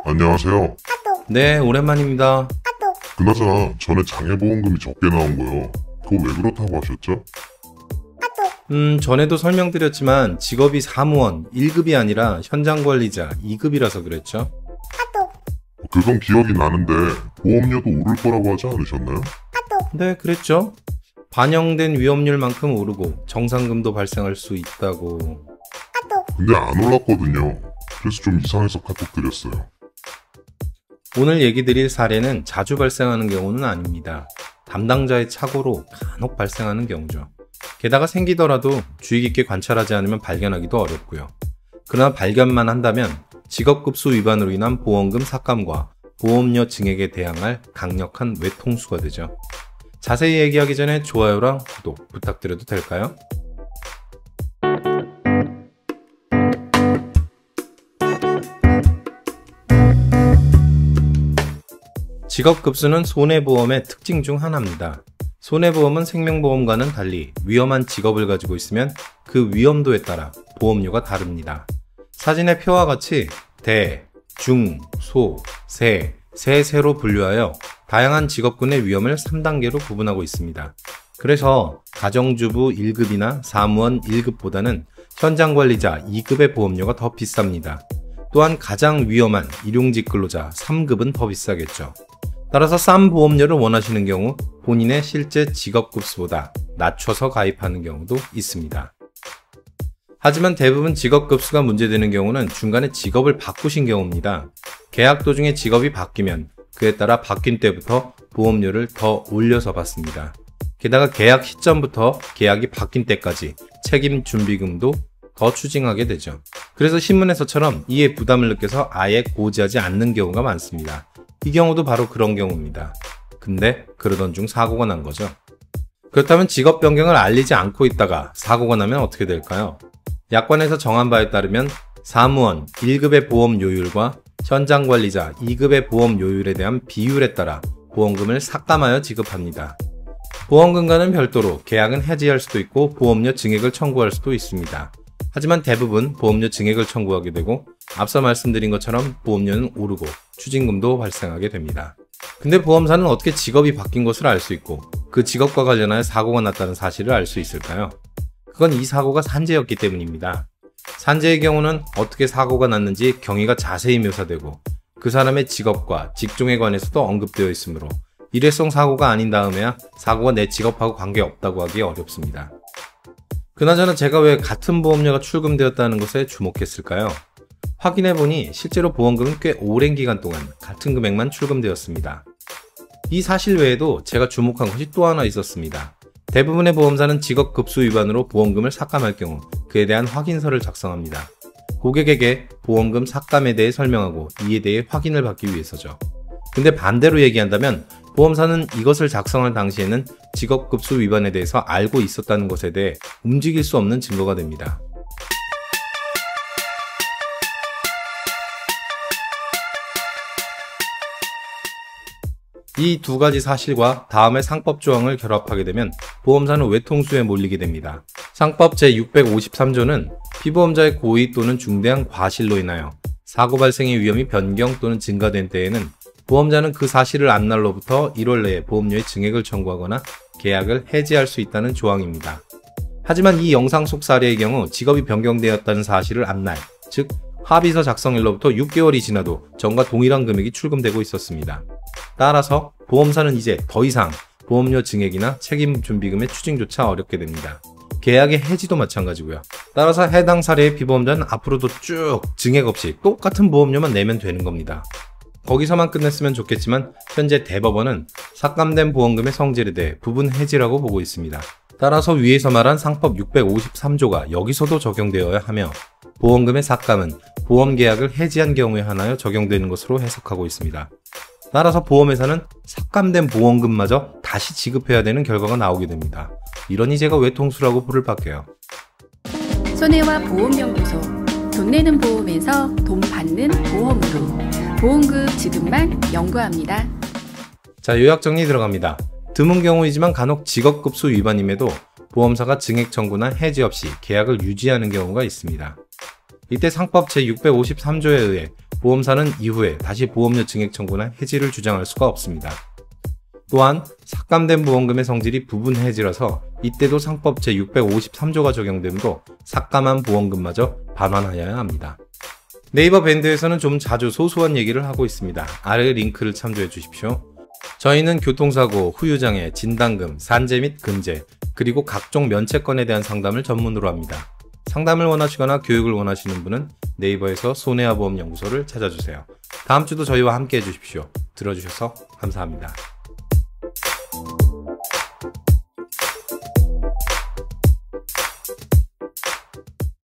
안녕하세요. 네, 오랜만입니다. 그나저나 전에 장애보험금이 적게 나온 거요. 그거 왜 그렇다고 하셨죠? 전에도 설명드렸지만 직업이 사무원 1급이 아니라 현장관리자 2급이라서 그랬죠. 그건 기억이 나는데 보험료도 오를 거라고 하지 않으셨나요? 네, 그랬죠. 반영된 위험률만큼 오르고 정상금도 발생할 수 있다고. 근데 안 올랐거든요. 그래서 좀 이상해서 카톡 드렸어요. 오늘 얘기 드릴 사례는 자주 발생하는 경우는 아닙니다. 담당자의 착오로 간혹 발생하는 경우죠. 게다가 생기더라도 주의 깊게 관찰하지 않으면 발견하기도 어렵고요. 그러나 발견만 한다면 직업급수 위반으로 인한 보험금 삭감과 보험료 증액에 대항할 강력한 외통수가 되죠. 자세히 얘기하기 전에 좋아요랑 구독 부탁드려도 될까요? 직업급수는 손해보험의 특징 중 하나입니다. 손해보험은 생명보험과는 달리 위험한 직업을 가지고 있으면 그 위험도에 따라 보험료가 다릅니다. 사진의 표와 같이 대, 중, 소, 세, 세로 분류하여 다양한 직업군의 위험을 3단계로 구분하고 있습니다. 그래서 가정주부 1급이나 사무원 1급보다는 현장관리자 2급의 보험료가 더 비쌉니다. 또한 가장 위험한 일용직 근로자 3급은 더 비싸겠죠. 따라서 싼 보험료를 원하시는 경우 본인의 실제 직업급수보다 낮춰서 가입하는 경우도 있습니다. 하지만 대부분 직업급수가 문제되는 경우는 중간에 직업을 바꾸신 경우입니다. 계약 도중에 직업이 바뀌면 그에 따라 바뀐 때부터 보험료를 더 올려서 받습니다. 게다가 계약 시점부터 계약이 바뀐 때까지 책임 준비금도 더 추징하게 되죠. 그래서 신문에서처럼 이에 부담을 느껴서 아예 고지하지 않는 경우가 많습니다. 이 경우도 바로 그런 경우입니다. 근데 그러던 중 사고가 난 거죠. 그렇다면 직업 변경을 알리지 않고 있다가 사고가 나면 어떻게 될까요? 약관에서 정한 바에 따르면 사무원 1급의 보험료율과 현장관리자 2급의 보험료율에 대한 비율에 따라 보험금을 삭감하여 지급합니다. 보험금과는 별도로 계약은 해지할 수도 있고 보험료 증액을 청구할 수도 있습니다. 하지만 대부분 보험료 증액을 청구하게 되고 앞서 말씀드린 것처럼 보험료는 오르고 추징금도 발생하게 됩니다. 근데 보험사는 어떻게 직업이 바뀐 것을 알 수 있고 그 직업과 관련하여 사고가 났다는 사실을 알 수 있을까요? 그건 이 사고가 산재였기 때문입니다. 산재의 경우는 어떻게 사고가 났는지 경위가 자세히 묘사되고 그 사람의 직업과 직종에 관해서도 언급되어 있으므로 일회성 사고가 아닌 다음에야 사고가 내 직업하고 관계없다고 하기 어렵습니다. 그나저나 제가 왜 같은 보험료가 출금되었다는 것에 주목했을까요? 확인해보니 실제로 보험금은 꽤 오랜 기간 동안 같은 금액만 출금되었습니다. 이 사실 외에도 제가 주목한 것이 또 하나 있었습니다. 대부분의 보험사는 직업급수 위반으로 보험금을 삭감할 경우 그에 대한 확인서를 작성합니다. 고객에게 보험금 삭감에 대해 설명하고 이에 대해 확인을 받기 위해서죠. 근데 반대로 얘기한다면 보험사는 이것을 작성할 당시에는 직업급수 위반에 대해서 알고 있었다는 것에 대해 움직일 수 없는 증거가 됩니다. 이 두 가지 사실과 다음의 상법 조항을 결합하게 되면 보험사는 외통수에 몰리게 됩니다. 상법 제653조는 피보험자의 고의 또는 중대한 과실로 인하여 사고 발생의 위험이 변경 또는 증가된 때에는 보험자는 그 사실을 안 날로부터 1월 내에 보험료의 증액을 청구하거나 계약을 해지할 수 있다는 조항입니다. 하지만 이 영상 속 사례의 경우 직업이 변경되었다는 사실을 안 날, 즉 합의서 작성일로부터 6개월이 지나도 전과 동일한 금액이 출금되고 있었습니다. 따라서 보험사는 이제 더 이상 보험료 증액이나 책임 준비금의 추징조차 어렵게 됩니다. 계약의 해지도 마찬가지고요. 따라서 해당 사례의 피보험자는 앞으로도 쭉 증액 없이 똑같은 보험료만 내면 되는 겁니다. 거기서만 끝냈으면 좋겠지만 현재 대법원은 삭감된 보험금의 성질에 대해 부분 해지라고 보고 있습니다. 따라서 위에서 말한 상법 653조가 여기서도 적용되어야 하며 보험금의 삭감은 보험계약을 해지한 경우에 한하여 적용되는 것으로 해석하고 있습니다. 따라서 보험회사는 삭감된 보험금마저 다시 지급해야 되는 결과가 나오게 됩니다. 이러니 제가 외통수라고 부를 밖에요. 손해와 보험연구소, 돈 내는 보험에서 돈 받는 보험으로 보험금 지급만 연구합니다. 자, 요약 정리 들어갑니다. 드문 경우이지만 간혹 직업급수 위반임에도 보험사가 증액 청구나 해지 없이 계약을 유지하는 경우가 있습니다. 이때 상법 제653조에 의해 보험사는 이후에 다시 보험료 증액 청구나 해지를 주장할 수가 없습니다. 또한 삭감된 보험금의 성질이 부분 해지라서 이때도 상법 제653조가 적용되므로 삭감한 보험금마저 반환하여야 합니다. 네이버 밴드에서는 좀 자주 소소한 얘기를 하고 있습니다. 아래 링크를 참조해 주십시오. 저희는 교통사고, 후유장애, 진단금, 산재 및 근제, 그리고 각종 면책건에 대한 상담을 전문으로 합니다. 상담을 원하시거나 교육을 원하시는 분은 네이버에서 손해와 보험 연구소를 찾아주세요. 다음 주도 저희와 함께 해주십시오. 들어주셔서 감사합니다.